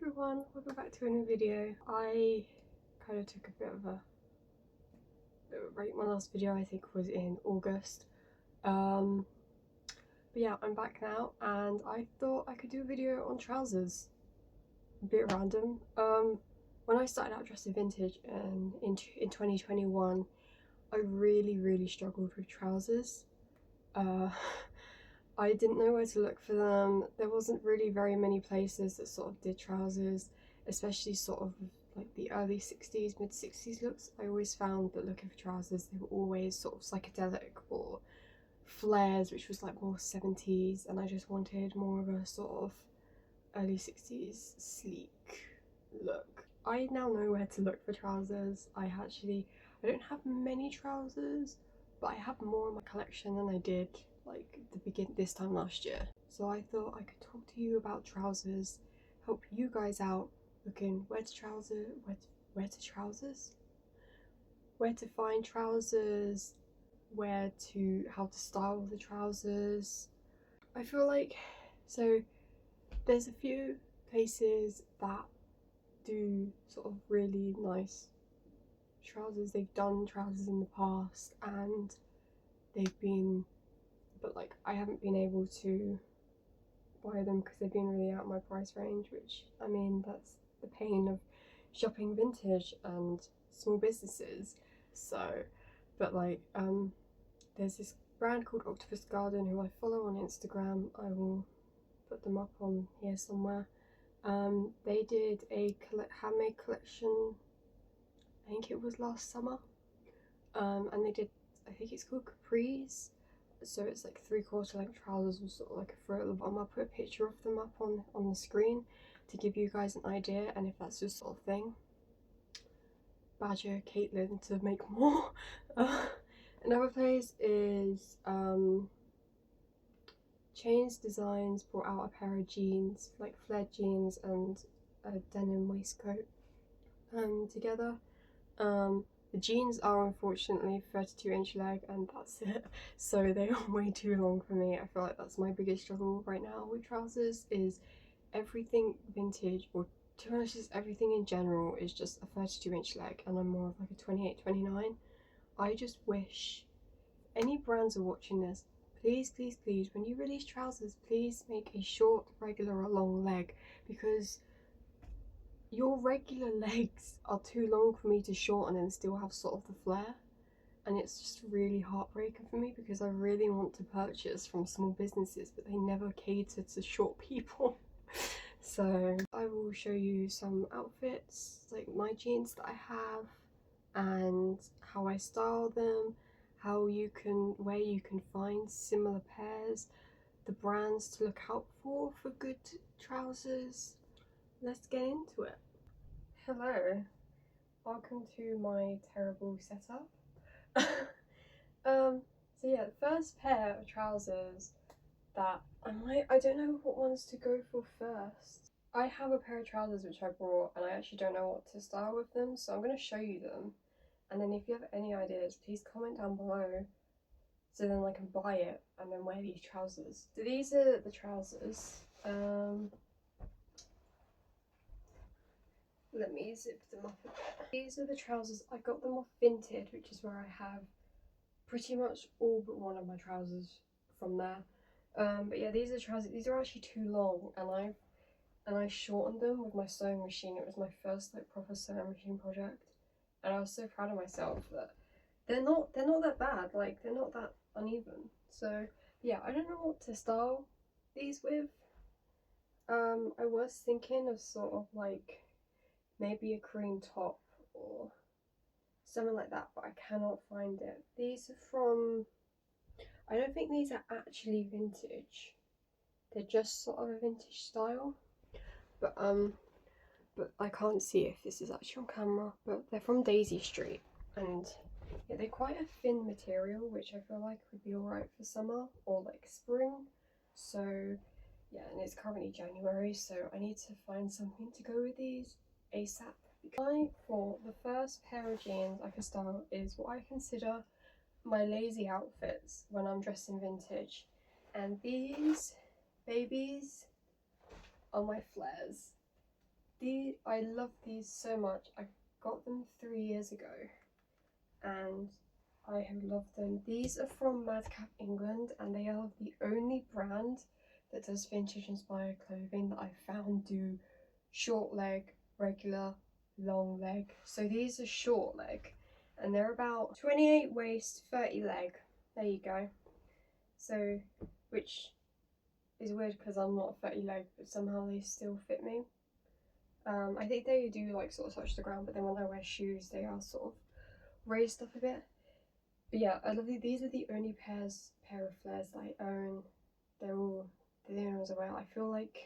everyone, welcome back to a new video. I kind of took a bit of a break. My last video I think was in August. But yeah, I'm back now and I thought I could do a video on trousers. A bit random. When I started out dressing vintage in 2021, I really struggled with trousers. I didn't know where to look for them. There wasn't really very many places that sort of did trousers, especially sort of like the early 60s, mid 60s looks. I always found that looking for trousers, they were always sort of psychedelic or flares, which was like more 70s, and I just wanted more of a sort of early 60s sleek look. I now know where to look for trousers. I don't have many trousers, but I have more in my collection than I did like this time last year. So I thought I could talk to you about trousers, help you guys out looking where to find trousers, how to style the trousers. I feel like there's a few places that do sort of really nice trousers. They've done trousers in the past and but like I haven't been able to buy them because they've been really out of my price range, which I mean, that's the pain of shopping vintage and small businesses. So but like there's this brand called Octopus Garden who I follow on Instagram. I will put them up on here somewhere. They did a handmade collection, I think it was last summer, and they did, I think it's called capris, so it's like 3/4 length trousers with sort of like a frill at the bottom. I'll put a picture of them up on the screen to give you guys an idea, and if that's your sort of thing, badger Caitlin to make more. Another place is Chains Designs brought out a pair of jeans, like flared jeans and a denim waistcoat together. The jeans are unfortunately 32-inch leg and that's it, so they are way too long for me. I feel like that's my biggest struggle right now with trousers, is everything vintage, or to be honest, just everything in general is just a 32-inch leg, and I'm more of like a 28, 29. I just wish, if any brands are watching this, please when you release trousers, please make a short, regular or long leg, because your regular legs are too long for me to shorten and still have sort of the flare, and it's just really heartbreaking for me because I really want to purchase from small businesses, but they never cater to short people. So I will show you some outfits, like my jeans that I have and how I style them, where you can find similar pairs, the brands to look out for good trousers. Let's get into it. Hello, welcome to my terrible setup. So yeah, the first pair of trousers that I don't know what ones to go for first. I have a pair of trousers which I brought and I actually don't know what to style with them, so I'm going to show you them, and then if you have any ideas, please comment down below so then I can buy it and then wear these trousers. So these are the trousers. Let me zip them up a bit. These are the trousers. I got them off Vinted, which is where I have pretty much all but one of my trousers from there. But yeah, these are the trousers. These are actually too long, and I shortened them with my sewing machine. It was my first like proper sewing machine project, and I was so proud of myself that they're not that bad. Like, they're not that uneven. So yeah, I don't know what to style these with. I was thinking of sort of like maybe a cream top or something like that, but I cannot find it. These are from, I don't think these are actually vintage, they're just sort of a vintage style, but I can't see if this is actually on camera, but they're from Daisy Street, and yeah, they're quite a thin material, which I feel like would be alright for summer or like spring. So yeah, and it's currently January, so I need to find something to go with these ASAP. I thought the first pair of jeans I can style is what I consider my lazy outfits when I'm dressing vintage, and these babies are my flares. I love these so much. I got them 3 years ago and I have loved them. These are from Madcap England and they are the only brand that does vintage inspired clothing that I found do short leg, regular, long leg. So these are short leg and they're about 28 waist, 30 leg. There you go. So, which is weird because I'm not 30 leg, but somehow they still fit me. I think they do like sort of touch the ground, but then when I wear shoes they are sort of raised up a bit. But yeah, I love these are the only pair of flares that I own. They're the only ones I wear. I feel like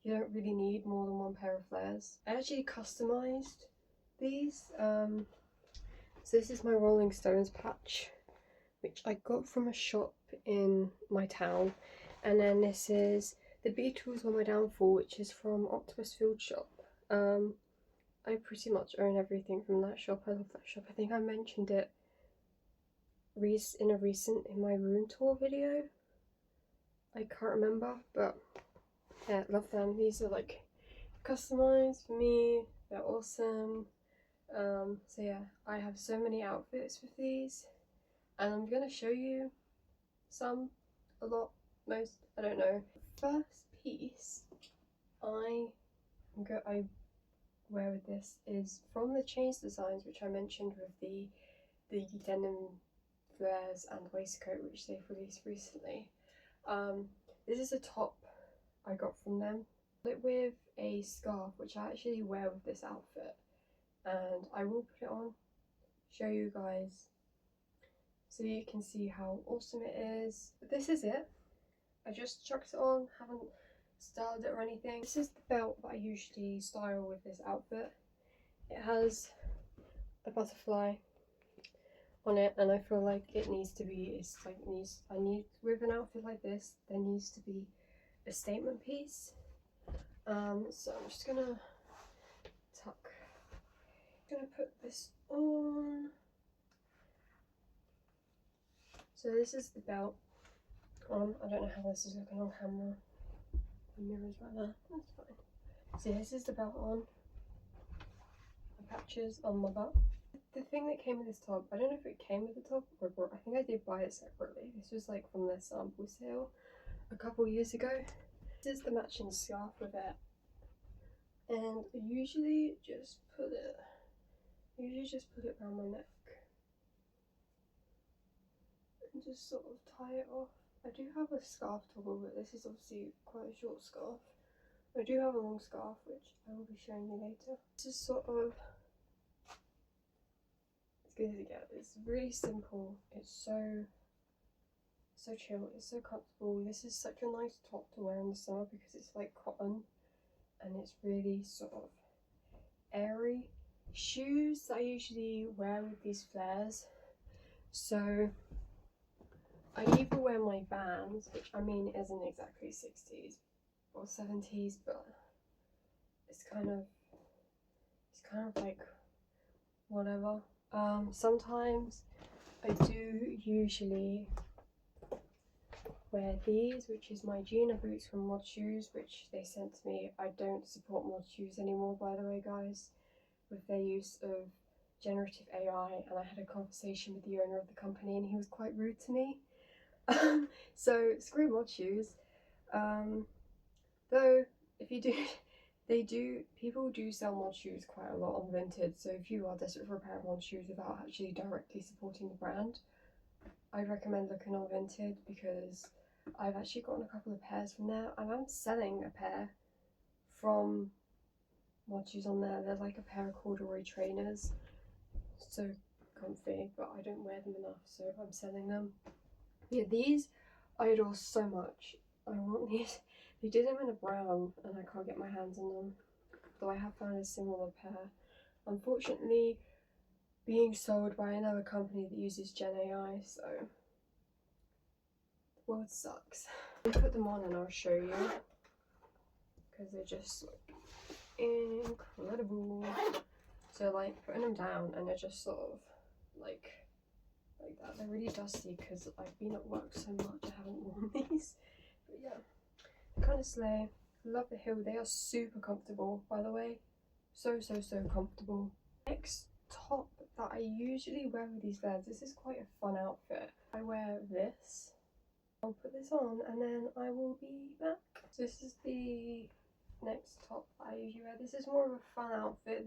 you don't really need more than one pair of flares. I actually customized these. So this is my Rolling Stones patch, which I got from a shop in my town. And then this is the Beatles on My Downfall, which is from Octopus Field Shop. I pretty much own everything from that shop. I love that shop. I think I mentioned it in my room tour video. I can't remember, but yeah, love them. These are like customized for me. They're awesome. So yeah, I have so many outfits with these, and I'm gonna show you some, a lot, most, I don't know. First piece I wear with this is from the Chains Designs, which I mentioned with the denim flares and waistcoat which they've released recently. This is a top I got from them with a scarf which I actually wear with this outfit, and I will put it on, show you guys so you can see how awesome it is. But this is it. I just chucked it on, haven't styled it or anything. This is the belt that I usually style with this outfit. It has a butterfly on it, and I feel like it needs to be, with an outfit like this, there needs to be a statement piece. So I'm just gonna put this on. So this is the belt on. I don't know how this is looking on camera. The mirror's right there. That's fine. So this is the belt on. The patches on my butt. The thing that came with this top, I don't know if it came with the top or I think I did buy it separately. This was like from their sample sale a couple years ago. This is the matching scarf with it, and I usually just put it around my neck and just sort of tie it off. I do have a scarf toggle, but this is obviously quite a short scarf. I do have a long scarf, which I will be showing you later. This is sort of as good as it gets. It's really simple. It's so chill. It's so comfortable. This is such a nice top to wear in the summer because it's like cotton and it's really sort of airy. Shoes that I usually wear with these flares. So I either wear my Vans, which I mean isn't exactly 60s or 70s, but it's kind of like whatever. Sometimes I do usually wear these, which is my Gina boots from Mod Shoes, which they sent to me. I don't support Mod Shoes anymore, by the way, guys, with their use of generative AI, and I had a conversation with the owner of the company and he was quite rude to me. So screw Mod Shoes. Though if you do, people do sell Mod Shoes quite a lot on Vinted, so if you are desperate for a pair of Mod Shoes without actually directly supporting the brand, I'd recommend looking on Vinted because I've actually gotten a couple of pairs from there, and I'm selling a pair from Mod Shoes on there. They're like a pair of corduroy trainers, so comfy, but I don't wear them enough, so I'm selling them. Yeah, these I adore so much. I want these. They did them in a brown and I can't get my hands on them, though I have found a similar pair. Unfortunately, being sold by another company that uses Gen AI, so the world sucks. I'll put them on and I'll show you, because they're just like incredible. So like putting them down and they're just sort of like that. They're really dusty because I've been at work so much I haven't worn these, but yeah, they're kind of slay. Love the heel. They are super comfortable, by the way. So comfortable. Next top that I usually wear with these flares. This is quite a fun outfit. I wear this. I'll put this on and then I will be back. So this is the next top I usually wear. This is more of a fun outfit.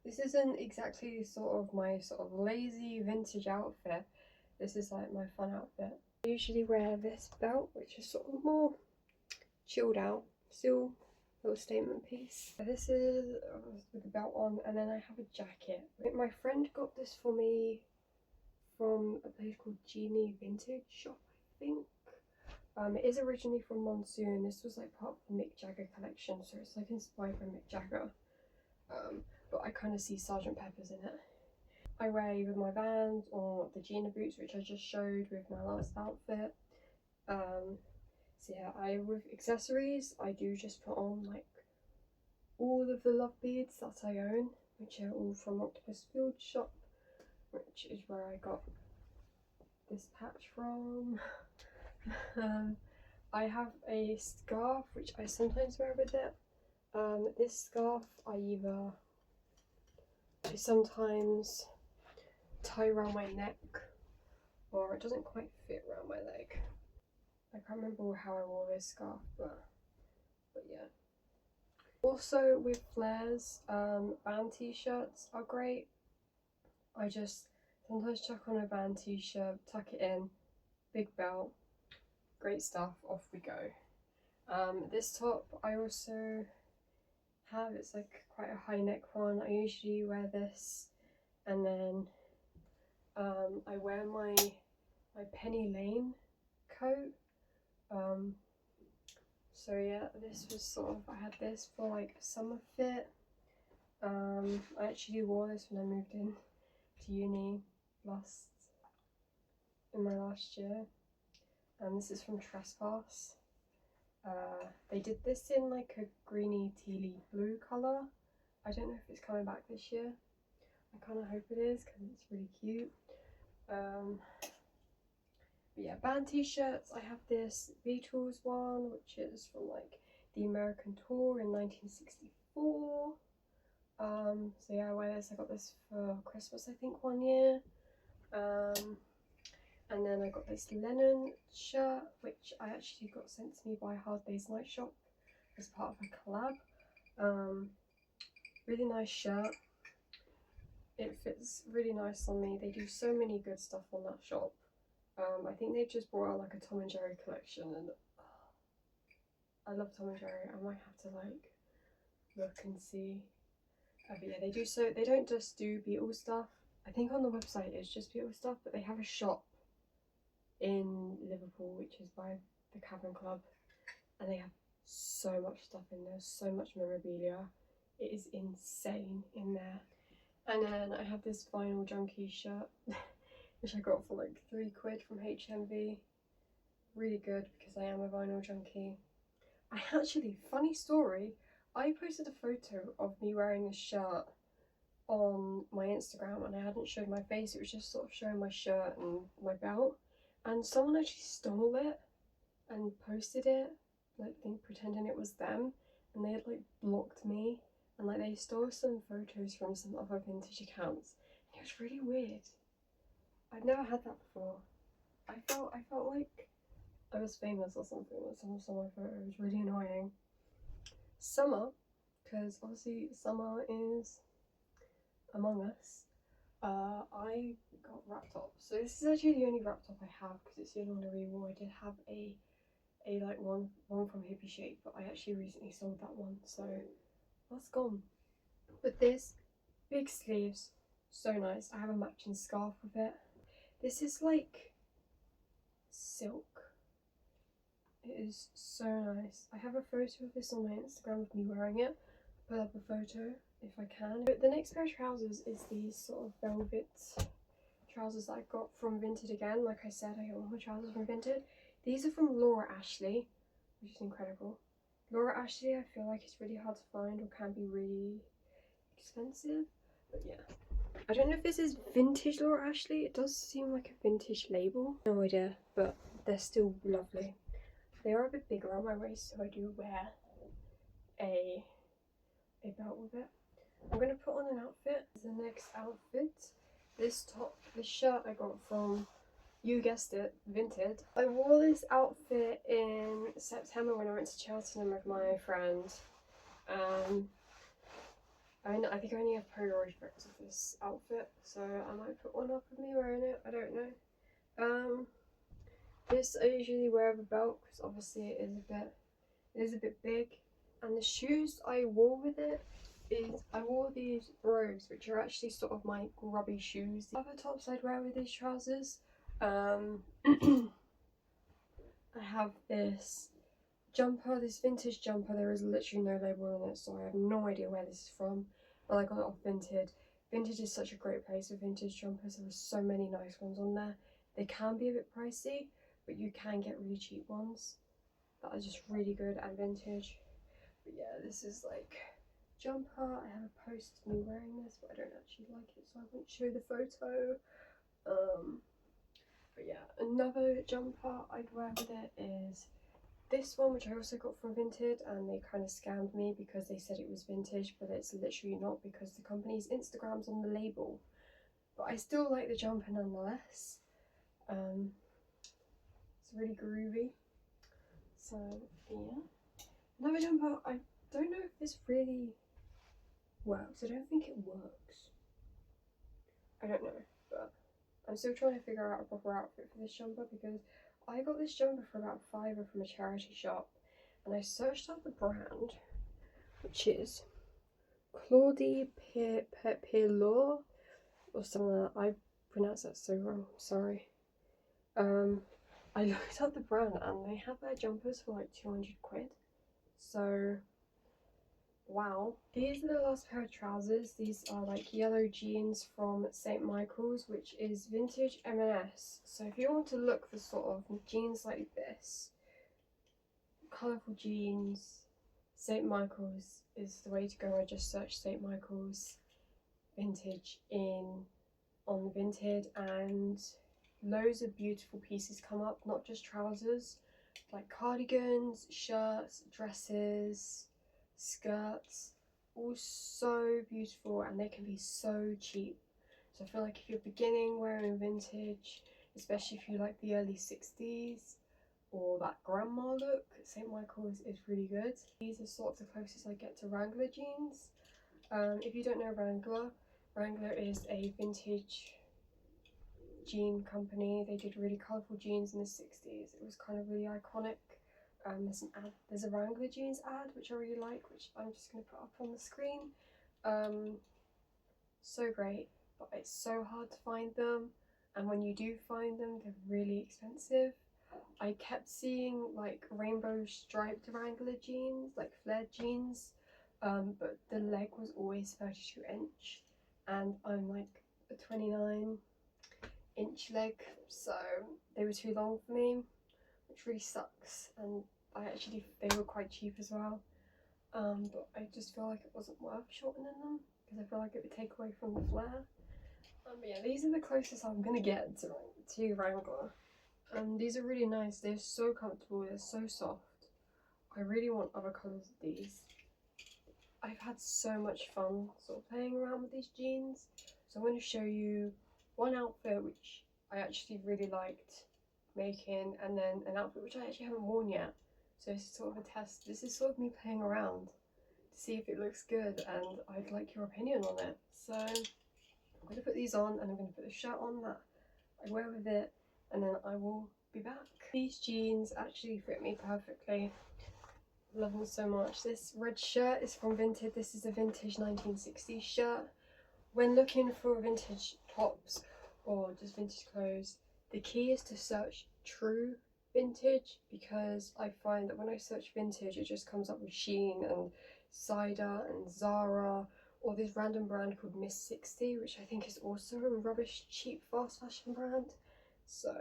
This isn't exactly sort of my sort of lazy vintage outfit. This is like my fun outfit. I usually wear this belt, which is sort of more chilled out, still a little statement piece. This is with the belt on, and then I have a jacket. My friend got this for me from a place called Genie Vintage Shop, I think. It is originally from Monsoon. This was like part of the Mick Jagger collection, so it's like inspired by Mick Jagger. But I kind of see Sgt. Pepper's in it. I wear either my Vans or the Gina boots, which I just showed with my last outfit. So yeah, with accessories, I do just put on like all of the love beads that I own, which are all from Octopus Field Shop, which is where I got this patch from. I have a scarf which I sometimes wear with it. This scarf I sometimes tie around my neck, or it doesn't quite fit around my leg. I can't remember how I wore this scarf, but yeah. Also with flares, band t-shirts are great. I just sometimes chuck on a band t-shirt, tuck it in, big belt, great stuff, off we go. This top I also have, it's like quite a high neck one. I usually wear this, and then I wear my Penny Lane coat. So yeah, this was sort of, I had this for like a summer fit. I actually wore this when I moved in to uni in my last year, and this is from Trespass. They did this in like a greeny tealy blue colour. I don't know if it's coming back this year. I kind of hope it is because it's really cute. But yeah, band t-shirts, I have this Beatles one, which is from like the American tour in 1964. So yeah, I wear this. I got this for Christmas, I think, one year. And then I got this Lennon shirt, which I actually got sent to me by Hard Day's Night Shop as part of a collab. Really nice shirt. It fits really nice on me. They do so many good stuff on that shop. I think they've just brought out like a Tom and Jerry collection, and I love Tom and Jerry. I might have to like look and see. But yeah, they don't just do Beatles stuff. I think on the website it's just Beatles stuff, but they have a shop in Liverpool which is by the Cavern Club, and they have so much stuff in there, so much memorabilia. It is insane in there. And then I have this Vinyl Junkie shirt which I got for like £3 from HMV. Really good because I am a vinyl junkie. Funny story, I posted a photo of me wearing this shirt on my Instagram, and I hadn't showed my face. It was just sort of showing my shirt and my belt, and someone actually stole it and posted it, like pretending it was them, and they had like blocked me, and like they stole some photos from some other vintage accounts, and it was really weird. I'd never had that before. I felt like I was famous or something with some of my photos. It was really annoying. Summer, because obviously summer is among us. I got wrap top. So this is actually the only wrap top I have because it's the only one I really wore. I did have a like one from Hippie Shape, but I actually recently sold that one, so that's gone. But this, big sleeves, so nice. I have a matching scarf with it. This is like silk. It is so nice. I have a photo of this on my Instagram of me wearing it. I'll put up a photo if I can. But the next pair of trousers is these sort of velvet trousers that I got from Vinted again. Like I said, I got all my trousers from Vinted. These are from Laura Ashley, which is incredible. Laura Ashley, I feel like it's really hard to find, or can be really expensive. But yeah. I don't know if this is vintage Laura Ashley. It does seem like a vintage label. No idea, but they're still lovely. They are a bit bigger on my waist, so I do wear a belt with it. I'm going to put on an outfit. The next outfit, this shirt I got from, you guessed it, Vinted. I wore this outfit in September when I went to Cheltenham with my friend. I think I only have Polaroid photos of this outfit, so I might put one up of me wearing it, I don't know. This I usually wear with a belt because obviously it is a bit big. And the shoes I wore with it is, I wore these brogues, which are actually sort of my grubby shoes. The other tops I'd wear with these trousers, I have this jumper, this vintage jumper. There is literally no label on it, so I have no idea where this is from, but I got it off Vinted. Vintage is such a great place for vintage jumpers. There are so many nice ones on there. They can be a bit pricey, but you can get really cheap ones that are just really good at vintage. But yeah, this is like jumper. I have a post of me wearing this, but I don't actually like it, so I won't show the photo. But yeah, another jumper I'd wear with it is this one, which I also got from Vinted, and they kind of scammed me because they said it was vintage, but it's literally not because the company's Instagram's on the label. But I still like the jumper nonetheless. It's really groovy. So yeah, another jumper. I don't know if this really works. I don't think it works. I don't know, but I'm still trying to figure out a proper outfit for this jumper because I got this jumper for about £5 from a charity shop, and I searched up the brand, which is Claudie Pirlo or something like that. I pronounced that so wrong, sorry. I looked up the brand and they have their jumpers for like 200 quid. So wow. These are the last pair of trousers. These are like yellow jeans from St. Michael's, which is vintage M&S. So if you want to look for sort of jeans like this, colourful jeans, St. Michael's is the way to go. I just searched St. Michael's vintage on Vinted, and loads of beautiful pieces come up, not just trousers, like cardigans, shirts, dresses, skirts, all so beautiful, and they can be so cheap. So I feel like if you're beginning wearing vintage, especially if you like the early 60s or that grandma look, St. Michael's is really good. These are sort of the closest I get to Wrangler jeans. If you don't know Wrangler is a vintage jean company. They did really colourful jeans in the 60s. It was kind of really iconic. There's a Wrangler jeans ad which I really like, which I'm just going to put up on the screen. So great, but it's so hard to find them, and when you do find them, they're really expensive. I kept seeing like rainbow striped Wrangler jeans, like flared jeans, but the leg was always 32 inch, and I'm like a 29-inch leg, so they were too long for me, which really sucks. And they were quite cheap as well, but I just feel like it wasn't worth shortening them because I feel like it would take away from the flare. But yeah, these are the closest I'm gonna get to Wrangler. These are really nice. They're so comfortable. They're so soft. I really want other colours of these. I've had so much fun sort of playing around with these jeans, so I'm going to show you one outfit which I actually really liked making, and then an outfit which I actually haven't worn yet. So this is sort of a test. This is sort of me playing around to see if it looks good, and I'd like your opinion on it. So I'm going to put these on, and I'm going to put the shirt on that I wear with it, and then I will be back. These jeans actually fit me perfectly. Love them so much. This red shirt is from Vinted. This is a vintage 1960s shirt. When looking for vintage tops or just vintage clothes, the key is to search true vintage, because I find that when I search vintage, it just comes up with Shein and Cider and Zara, or this random brand called Miss 60, which I think is also a rubbish, cheap, fast fashion brand. So,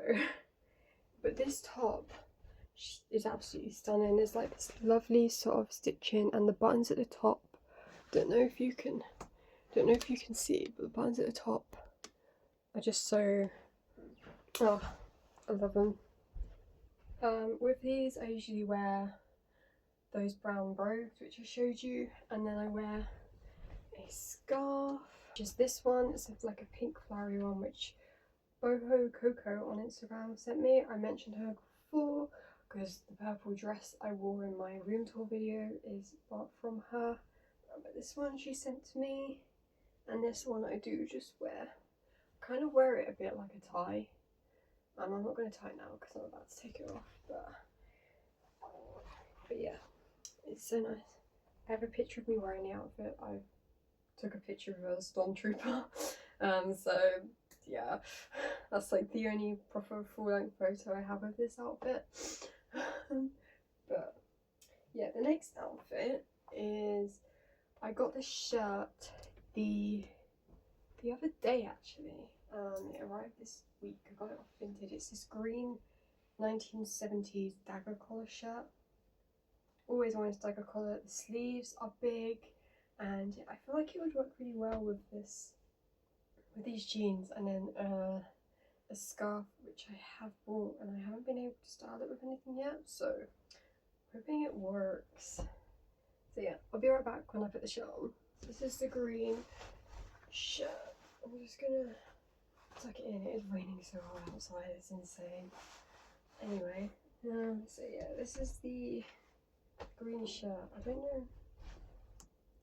but this top is absolutely stunning. There's like this lovely sort of stitching, and the buttons at the top, don't know if you can see, but the buttons at the top are just so, oh, I love them. With these I usually wear those brown brogues which I showed you, and then I wear a scarf, which is this one. It's like a pink flowery one which Boho Coco on Instagram sent me. I mentioned her before because the purple dress I wore in my room tour video is from her. But this one she sent to me, and this one I do just wear. I kind of wear it a bit like a tie, and I'm not going to tie it now because I'm about to take it off, but yeah, it's so nice. I have a picture of me wearing the outfit. I took a picture of a stormtrooper, so yeah, that's like the only proper full-length photo I have of this outfit. But yeah, the next outfit is, I got this shirt the other day actually. It arrived this week. I got it off Vinted. It's this green 1970s dagger collar shirt. Always wanted a dagger collar. The sleeves are big, and I feel like it would work really well with these jeans, and then a scarf which I have bought and I haven't been able to style it with anything yet, so hoping it works. So yeah, I'll be right back when I put the shirt on. This is the green shirt. I'm just gonna tuck it in. It is raining so hard outside, it's insane. Anyway, so yeah, this is the green shirt. I don't know.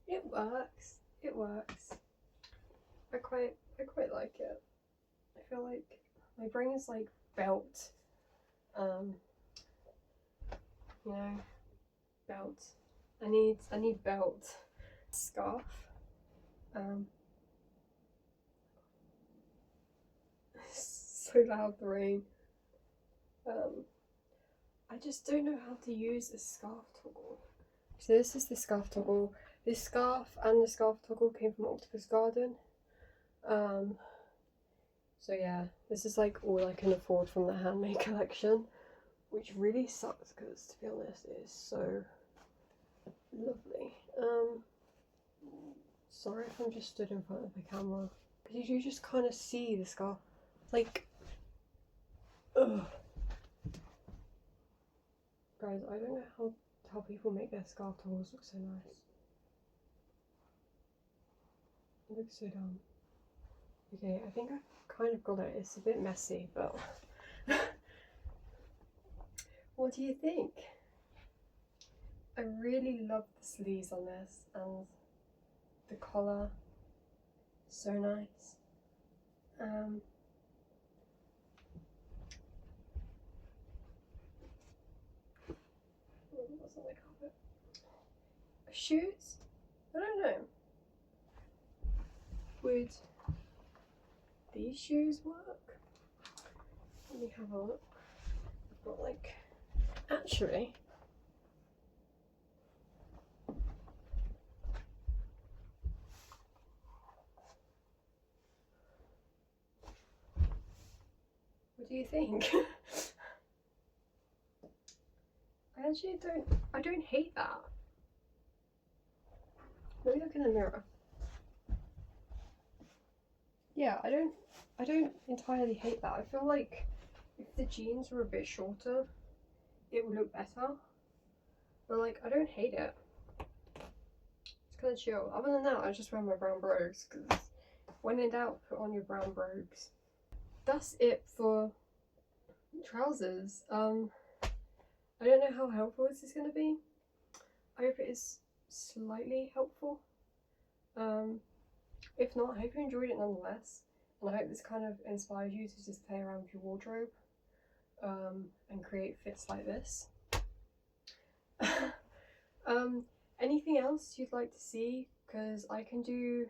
It works. It works. I quite like it. I feel like my brain is like belt. You know, belt. I need belt. Scarf. So loud, the rain. I just don't know how to use a scarf toggle. So this is the scarf toggle. This scarf and the scarf toggle came from Octopus Garden. So yeah, this is like all I can afford from the handmade collection, which really sucks because, to be honest, it is so lovely. Sorry if I'm just stood in front of the camera, because you just kind of see the scarf, like, ugh. Guys, I don't know how people make their scarf toggles look so nice. It looks so dumb. Okay, I think I've kind of got it. It's a bit messy, but what do you think? I really love the sleeves on this, and the collar, so nice. What's on the carpet? Shoes? I don't know. Would these shoes work? Let me have a look. Not like, actually, what do you think? I don't hate that. Let me look in the mirror. Yeah, I don't entirely hate that. I feel like if the jeans were a bit shorter, it would look better. But like, I don't hate it. It's kind of chill. Other than that, I just wear my brown brogues, because when in doubt, put on your brown brogues. That's it for trousers. I don't know how helpful this is going to be. I hope it is slightly helpful. If not, I hope you enjoyed it nonetheless, and I hope this kind of inspired you to just play around with your wardrobe and create fits like this. Anything else you'd like to see? Because I can do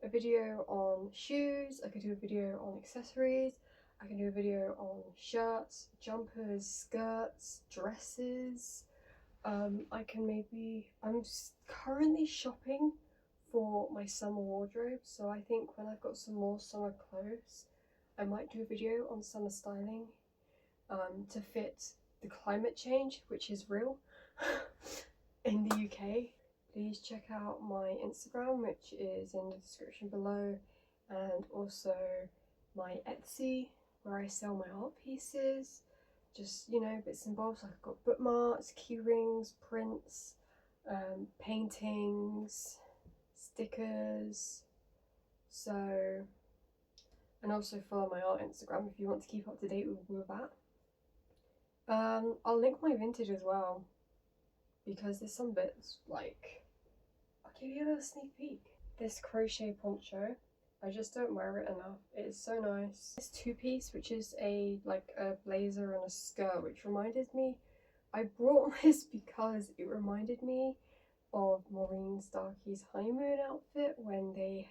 a video on shoes, I could do a video on accessories, I can do a video on shirts, jumpers, skirts, dresses. I'm currently shopping for my summer wardrobe, so I think when I've got some more summer clothes, I might do a video on summer styling to fit the climate change, which is real in the UK. Please check out my Instagram, which is in the description below, and also my Etsy, where I sell my art pieces. just, you know, bits and bobs. Like I've got bookmarks, key rings, prints, paintings, stickers. So, and also follow my art Instagram if you want to keep up to date with that. I'll link my vintage as well, because there's some bits, like, I'll give you a little sneak peek. This crochet poncho, I just don't wear it enough. It is so nice. This two-piece, which is a blazer and a skirt, which reminded me, I brought this because it reminded me of Maureen Starkey's honeymoon outfit where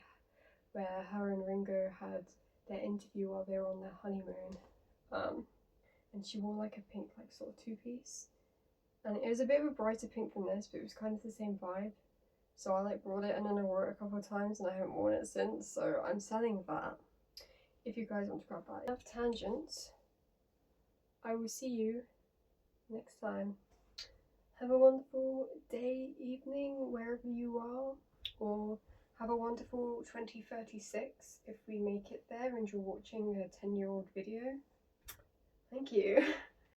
her and Ringo had their interview while they were on their honeymoon. And she wore like a pink sort of two-piece, and it was a bit of a brighter pink than this, but it was kind of the same vibe. So I brought it, and then I wore it a couple of times and I haven't worn it since, so I'm selling that if you guys want to grab that. Enough tangents. I will see you next time. Have a wonderful day, evening, wherever you are, or have a wonderful 2036 if we make it there and you're watching a 10-year-old video. Thank you.